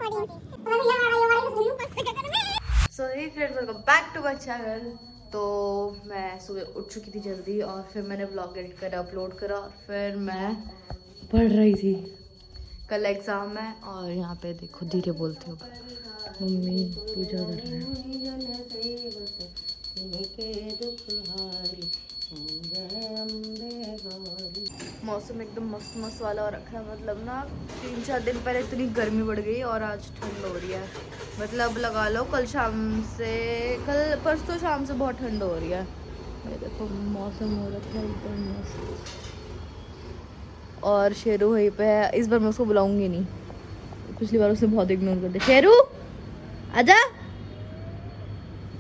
So hey friends, welcome back to my channel. तो मैं सुबह उठ चुकी थी जल्दी और फिर मैंने व्लॉग एडिट करा, अपलोड करा और फिर मैं पढ़ रही थी। कल एग्ज़ाम है और यहाँ पे देखो धीरे बोलते हो, मम्मी पूजा कर रहे हैं। मौसम एकदम मस्त मस्त वाला हो रखा है, मतलब ना 3-4 दिन पहले इतनी गर्मी बढ़ गई और आज ठंड हो रही है। मतलब लगा लो कल परसों शाम से बहुत ठंड हो रही है। ये देखो मौसम हो रखा है एकदम मस्त। और शेरू वहीं पे है, इस बार मैं उसको बुलाऊंगी नहीं, पिछली बार उसे बहुत इग्नोर करते। शेरू आजा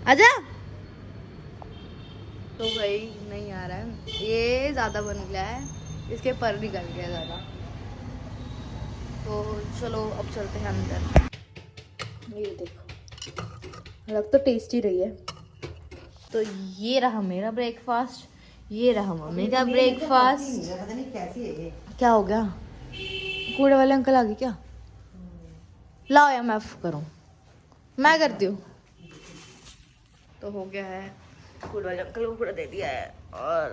आजा, तो भाई नहीं आ रहा है, ये ज़्यादा बन गया है, इसके पर निकल गया ज़्यादा। तो चलो अब चलते हैं अंदर। ये देखो लग तो टेस्टी रही है। तो ये रहा मेरा ब्रेकफास्ट, ये रहा मम्मी का ब्रेकफास्ट। पता नहीं कैसी है ये। क्या हो गया, कूड़े वाले अंकल आ गए क्या? लाओ या मैं करूँ, मैं करती हूँ। तो हो गया है, कूड़े वाले अंकल को कूड़ा दे दिया है और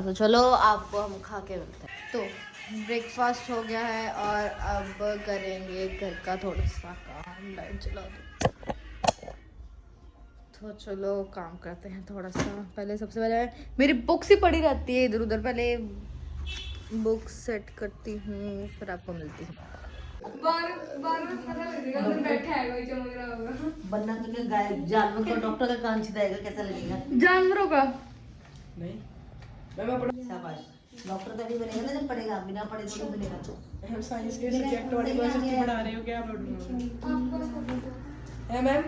तो चलो आपको हम खा के मिलते हैं। तो ब्रेकफास्ट हो गया है और अब करेंगे घर का थोड़ा सा काम। लाइट चला दो। तो चलो काम करते हैं थोड़ा सा। पहले सबसे पहले मेरी बुक्स ही पड़ी रहती है इधर उधर, पहले बुक्स सेट करती हूँ फिर आपको मिलती हूँ। बनना तो क्या, गाय जानवर को डॉक्टर का कान छिदाएगा, कैसा लगेगा? जानवरों का नहीं, शाबाश। डॉक्टर तभी बनेगा ना जब पढ़ेगा, बिना पढ़े तो नहीं बनेगा। हम साइंस के सब्जेक्ट वाली कॉन्सेप्ट पढ़ा रहे हो क्या आप लोग? है मैम,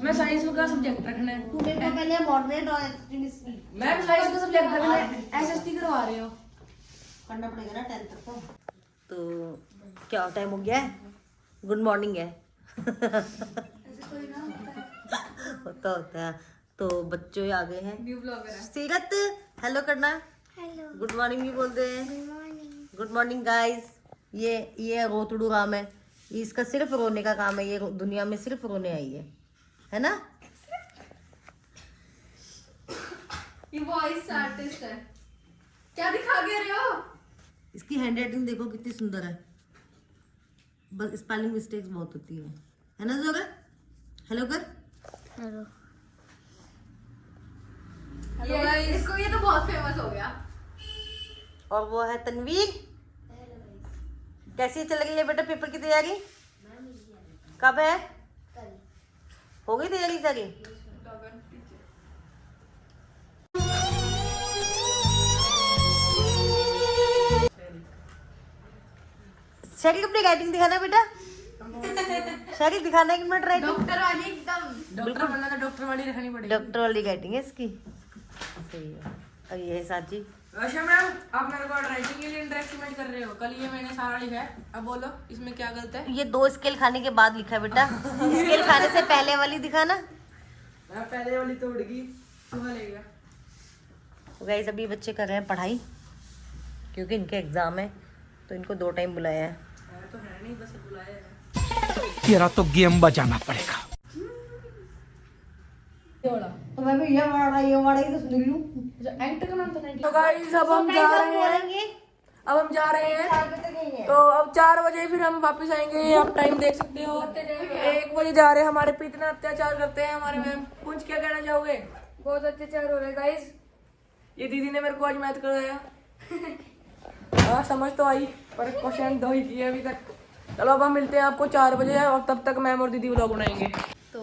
मैं साइंस का सब्जेक्ट रखना है। तू मेरे को पहले मॉडरेट और एक्सट्रीमिस्ट मैम साइंस का सब्जेक्ट रखना है, एसएसटी करवा रहे हो। पढ़ना पड़ेगा ना 10th तक तो क्या टाइम हो गया है? गुड मॉर्निंग है। होता है। तो बच्चों आ गए हैं। न्यू ब्लॉगर है। सीरत हेलो करना। हेलो, गुड मॉर्निंग भी बोलते हैं। Good morning. Good morning guys. ये रोतड़ू राम है, इसका सिर्फ रोने का काम है, ये दुनिया में सिर्फ रोने आई है ना? ये वॉइस आर्टिस्ट है। क्या दिखा के रहे हो? इसकी हैंडराइटिंग देखो कितनी सुंदर है, बस स्पेलिंग मिस्टेक्स बहुत होती है ना जोरा? हेलो कर। हेलो, इसको ये तो बहुत फेमस हो गया। और वो है तनवीर। कैसी चल रही है बेटा पेपर की तैयारी? कब है? हो गई तैयारी सारी? शरीर अपनी राइटिंग दिखाना बेटा, शरीर दिखाना 1 मिनट राइटिंग। डॉक्टर वाली एकदम। डॉक्टर बनना तो डॉक्टर वाली रखनी पड़ेगी। डॉक्टर वाली राइटिंग है इसकी, सही है। और ये है साची। अच्छा मैम, आप मेरे को राइटिंग के लिए इंटरेस्टिमेट कर रहे हो। कल ये मैंने सारा लिखा है, अब बोलो इसमें क्या गलत है? ये 2 स्केल खाने के बाद लिखा है बेटा, स्केल खाने से पहले वाली दिखाना। मैं पहले वाली तो उड़ गई, सुबह ले गया। तो गाइस अभी बच्चे कर रहे हैं पढ़ाई, क्योंकि इनके एग्जाम है तो इनको 2 टाइम बुलाया है। तो है नहीं, बस बुलाया है। तेरा तो गेम बजाना पड़ेगा। तो मैं भी ये वाला ही तो सुन रही हूँ। एक्टर का नाम तो नहीं। तो गाइस अब हम जा रहे हैं, तो अब 4 बजे फिर हम वापस आएंगे। आप टाइम देख सकते हो, 1 बजे जा रहे हैं। हमारे पे इतना अत्याचार करते हैं हमारे मैम। कुछ क्या कहना चाहोगे? बहुत अत्याचार हो रहा है गाइस। ये दीदी ने मेरे को आज मैथ कराया। हाँ समझ तो आई, पर क्वेश्चन 2 ही किए अभी तक। चलो अब हम मिलते हैं आपको 4 बजे, और तब तक मैम और दीदी व्लॉग बनाएंगे। तो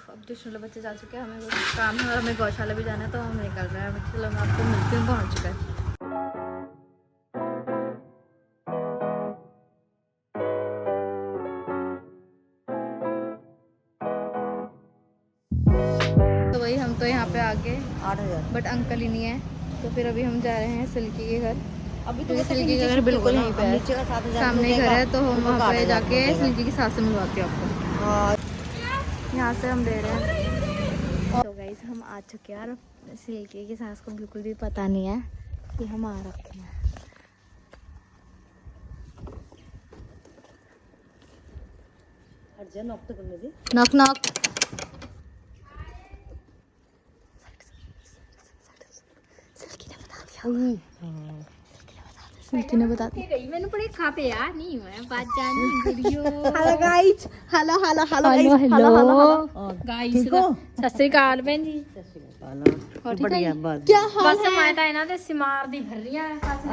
अब ट्यूशन वाले बच्चे जा चुके हैं, हमें कुछ काम है और हमें गौशाला भी जाना है, तो हम निकल रहे हैं। चलो मैं आपको मिलती हूँ, पहुँच चुका है। तो वही हम तो यहाँ पे आ गए 8000। बट अंकल ही नहीं है, तो फिर अभी हम जा रहे हैं सिल्की के घर। अभी क्योंकि सिल्की का घर बिल्कुल यहीं पे है, नीचे का 7000 सामने ही घर है, तो हम वहाँ पे जाके सिल्की की सास से मिलवाते हैं आपको। यहाँ से हम दे रहे हैं। तो गाइस हम आ चुके हैं और सिल्की की सास को बिल्कुल भी पता नहीं है कि हम आ रखे हैं। जा, नॉक तो करने दे। Knock knock. सिल्की ने बता दिया। मैंने बड़े खापे यार नहीं मैं बात जानी video. Hello guys, hello hello hello hello hello guys सत श्री अकाल भैन जी। बढ़िया बात। क्या हाल बस मैं ਤਾਂ ਇਹਨਾਂ ਦੇ ਸਿਮਾਰ ਦੀ ਭਰ ਰਹੀਆਂ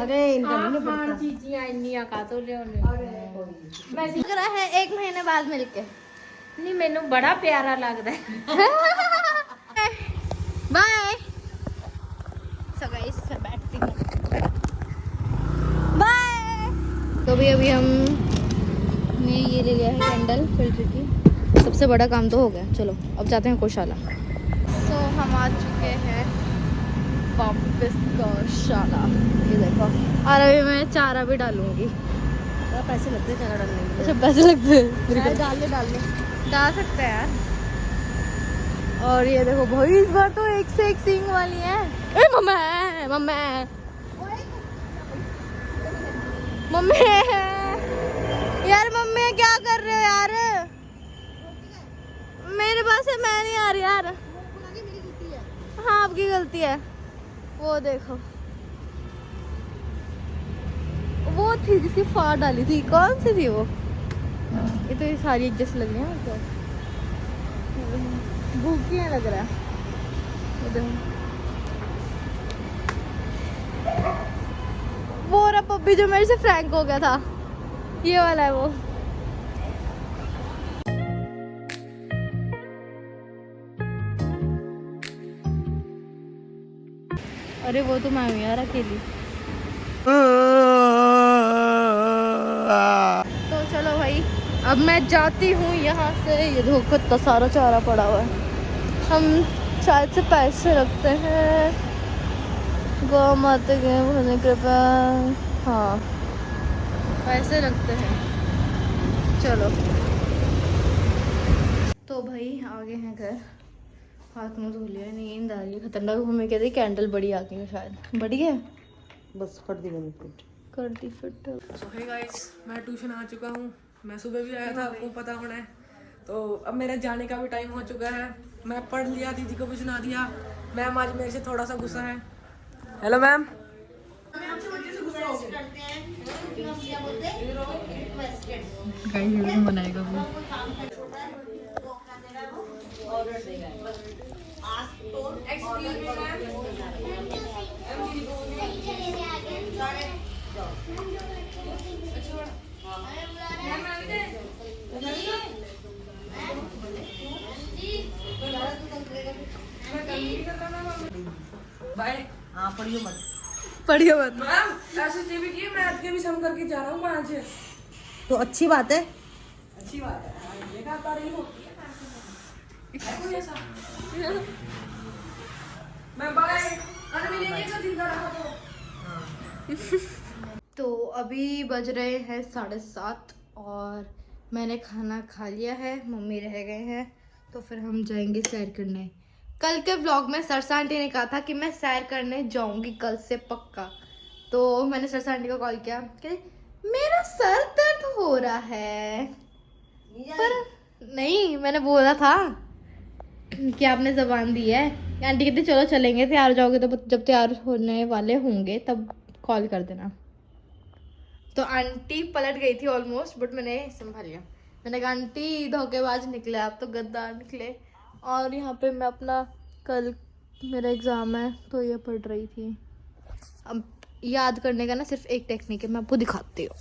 अरे इनका नहीं ਖਾਣ ਚੀਜ਼ੀਆਂ ਇੰਨੀਆਂ ਕਾਤੋਂ ਲਿਆਉਣੇ ਮੈਂ लग रहा है 1 महीने बाद मिलके। ਨਹੀਂ ਮੈਨੂੰ ਬੜਾ ਪਿਆਰਾ ਲੱਗਦਾ बाय। सो गाइस मैं बैठती हूँ। बाय। तो भी अभी हमने ये ले लिया है कैंडल फिल्टर की। सबसे बड़ा काम तो हो गया। चलो अब जाते हैं गौशाला। तो हम आ चुके हैं वापस गौशाला। ये देखो, और अभी मैं चारा भी डालूंगी। पैसे लगते हैं चारा डालने में। अच्छा पैसे लगते हैं? डाल सकते हैं यार। और ये देखो भाई, इस बार तो एक से एक सींग वाली है। ए मम्मी मम्मी मम्मी यार, मम्मी क्या कर रहे हो यार? मेरे पास है, मैं नहीं आ रही यार। हाँ आपकी गलती है। वो देखो, वो थी जिसकी फाड़ डाली थी, कौन सी थी वो? ये तो ये सारी एक जैसी लग रही है मुझको। भूखी है लग रहा है। ये देखो, वो रहा पप्पी जो मेरे से फ्रैंक हो गया था, ये वाला है वो। अरे वो तो मैं हूँ यार अकेली। तो चलो भाई, अब मैं जाती हूँ यहाँ से। ये देखो कितना सारा चारा पड़ा हुआ है। हम शायद से पैसे रखते हैं। गौ माता के भजन कृपा। हाँ पैसे रखते हैं। चलो तो भाई आगे हैं घर। हाथ मुँह धो लिया, नींद आ रही है खतरनाक। हमें कहते कैंडल बड़ी आ गई है, शायद बड़ी है। बस कर दी मैंने फिट। कर दी फिट। सो हे गाइस, मैं ट्यूशन आ चुका हूँ। मैं सुबह भी आया था, आपको पता होना है। तो अब मेरे जाने का भी टाइम हो चुका है। मैं पढ़ लिया, दीदी को भी सुना दिया। मैम आज मेरे से थोड़ा सा गुस्सा है। Hello ma'am. बनाएगा वो। बाय। हाँ पढ़ियो मत। पढ़ियो मत। मैम ऐसे भी किए, मैं आपके भी सम करके जा रहा हूँ 5। तो अच्छी बात है। अच्छी बात है। देखा पा रही हो कोई ऐसा। मैं बाय। कल मिलेंगे तो जिंदा रहो तो अभी बज रहे हैं 7:30 और मैंने खाना खा लिया है। मम्मी रह गए हैं तो फिर हम जाएंगे सैर करने। कल के व्लॉग में सरसा आंटी ने कहा था कि मैं सैर करने जाऊंगी कल से पक्का। तो मैंने सरसा आंटी को कॉल किया कि मेरा सर दर्द हो रहा है, पर नहीं, मैंने बोला था कि आपने जबान दी है। आंटी कहती चलो चलेंगे, तैयार हो जाओगे तो जब तैयार होने वाले होंगे तब कॉल कर देना। तो आंटी पलट गई थी ऑलमोस्ट, बट मैंने संभाल लिया। मैंने कहा आंटी धोखेबाज निकले आप तो, गद्दार निकले। और यहाँ पे मैं अपना, कल मेरा एग्ज़ाम है तो ये पढ़ रही थी। अब याद करने का ना सिर्फ एक टेक्निक है, मैं आपको दिखाती हूँ।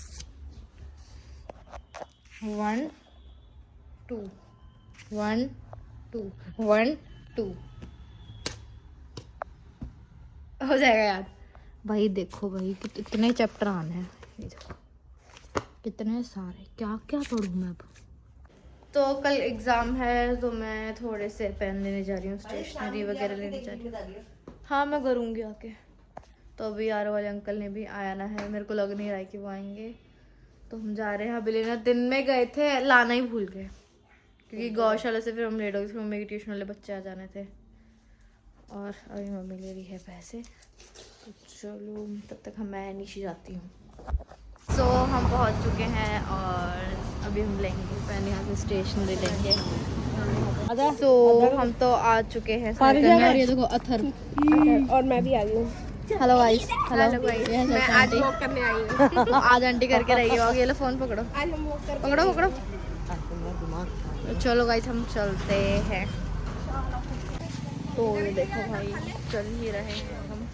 1 2 1 2 1 2 हो जाएगा याद। भाई देखो भाई कितने चैप्टर आने हैं, ये देखो कितने सारे, क्या क्या पढ़ूँ मैं अब। तो कल एग्ज़ाम है तो मैं थोड़े से पेन लेने जा रही हूँ, स्टेशनरी वगैरह लेने जा रही हूँ। हाँ मैं करूँगी आके। तो अभी यार वाले अंकल ने भी आना है, मेरे को लग नहीं रहा है कि वो आएंगे। तो हम जा रहे हैं अभी लेना। दिन में गए थे, लाना ही भूल गए क्योंकि गौशाला से फिर हम लेट हो गए। फिर मम्मी के ट्यूशन वाले बच्चे आ जाने थे और अभी मम्मी ले रही है पैसे। तो चलो तब तक मैं नीचे जाती हूँ। सो हम पहुँच चुके हैं और अभी भी हम लेंगे, पहले यहाँ से स्टेशनरी लेंगे। तो हम तो आ चुके हैं और ये देखो अथर। और मैं भी आ गई हूँ। Hello guys. Hello guys. मैं आज वॉक करने आई हूँ। आज आंटी करके रही होगी। ये लो फोन पकड़ो, आज हम वॉक कर पकड़ो पकड़ो। तो चलो गाइस हम चलते हैं। तो ये देखो भाई चल ही रहे हैं हम।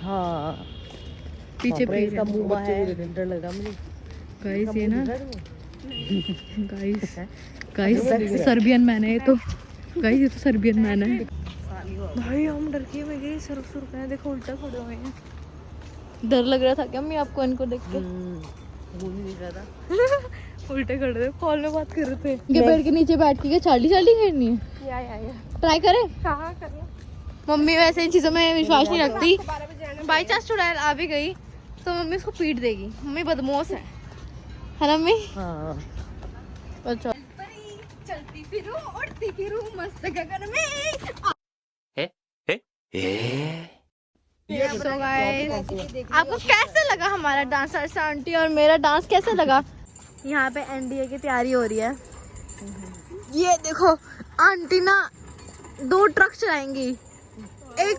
हाँ पीछे का मुंह है, डर लग रहा मुझे। गाइस ये ना गाइस सर्बियन मैन है ये तो। गाइस ये तो सर्बियन मैन है भाई। हम डर के गए, सर पे हैं, देखो उल्टा खड़े हुए हैं। डर लग रहा था क्या मैं आपको इनको देख के? मुंह नहीं दिख रहा था। उल्टे खड़े थे, कॉल में बात कर रहे थे। ये पेड़ के नीचे बैठ के क्या चार्ली चार्ली खेलनी है? या ट्राई करें? कहाँ कर लो। मम्मी वैसे इन चीजों में विश्वास नहीं रखती। बाई चांस चुड़ैल आ भी गई तो मम्मी उसको पीट देगी। मम्मी बदमाश है ना मम्मी? हाँ अच्छा चलती फिरूं उड़ती फिरूं मस्त गगन में। So guys, आपको कैसे लगा हमारा डांस? अर्षा आंटी और मेरा डांस कैसे लगा? यहाँ पे एनडीए की तैयारी हो रही है। ये देखो आंटी ना 2 ट्रक चलाएंगी, एक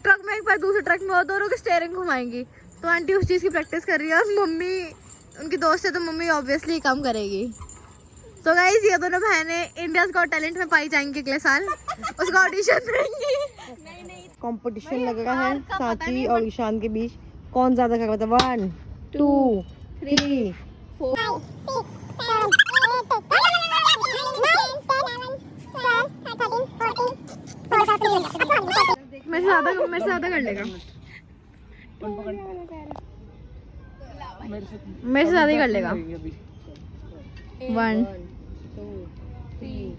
ट्रक में, एक पैर दूसरे ट्रक में, और दोनों की स्टीयरिंग घुमाएंगी। तो आंटी उस चीज़ की प्रैक्टिस कर रही है और मम्मी उनकी दोस्त है तो मम्मी ऑब्वियसली काम करेगी। तो गाइस ये दोनों बहनें इंडियाज गॉट टैलेंट में पाई जाएंगी अगले साल, उसका ऑडिशन देंगी। कंपटीशन लगा है साथी और ईशान के बीच, कौन ज्यादा कर पाता है। 1 2 3 4 मेरे से ज्यादा कर लेगा। मेरे से ज्यादा ही कर लेगा। 1 2 3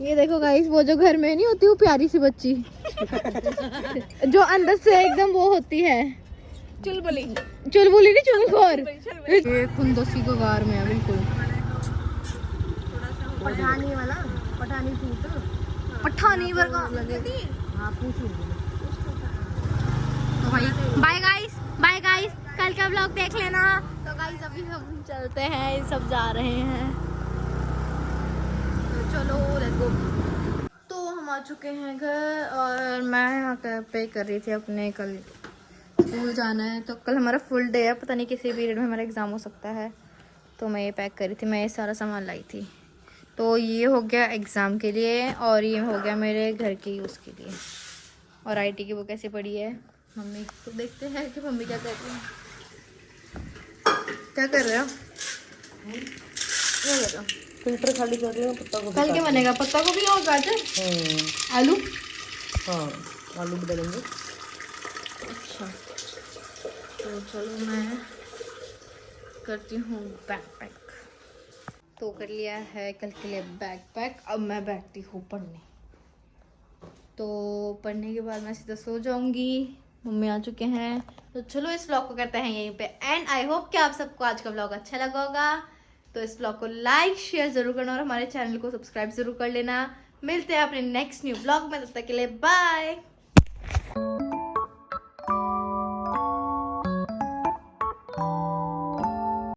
ये देखो गाइस, वो जो घर में नहीं होती वो प्यारी सी बच्ची जो अंदर से एकदम वो होती है चुलबुली नहीं चुलखोर। ये खुंदोसी को गार में है बिल्कुल। पठानी वाला, पठानी सूट। पठानी वर्गा। हाँ पूछ तो भाई बाय गाइस, कल का व्लॉग देख लेना। तो गाइस अभी हम चलते हैं, सब जा रहे हैं तो चलो लेट्स गो। तो हम आ चुके हैं घर और मैं यहाँ पे कर रही थी अपने, कल स्कूल जाना है तो कल हमारा फुल डे है, पता नहीं किसी पीरियड में हमारा एग्ज़ाम हो सकता है। तो मैं ये पैक कर रही थी, मैं ये सारा सामान लाई थी। तो ये हो गया एग्ज़ाम के लिए और ये हो गया मेरे घर के यूज़ के लिए। और आईटी की बुक कैसी पड़ी है मम्मी तो देखते हैं कि मम्मी क्या कर रही है। क्या कर रहे हो? क्या कर रहे हो? फिल्टर खाली कर रही हूँ। पत्ता गोभी कल क्या बनेगा? पत्ता गोभी और गाजर, आलू। हाँ आलू भी डालेंगे। अच्छा तो चलो मैं करती हूँ बैग पैक। तो कर लिया है कल के लिए बैग पैक। अब मैं बैठती हूँ पढ़ने। तो पढ़ने के बाद मैं सीधा सो जाऊंगी। मम्मी आ चुके हैं तो चलो इस व्लॉग को करते हैं यहीं पे एंड। आई होप कि आप सबको आज का व्लॉग अच्छा लगा होगा। तो इस व्लॉग को लाइक शेयर जरूर करना और हमारे चैनल को सब्सक्राइब जरूर कर लेना। मिलते हैं अपने नेक्स्ट न्यू व्लॉग में, तब तक के लिए बाय।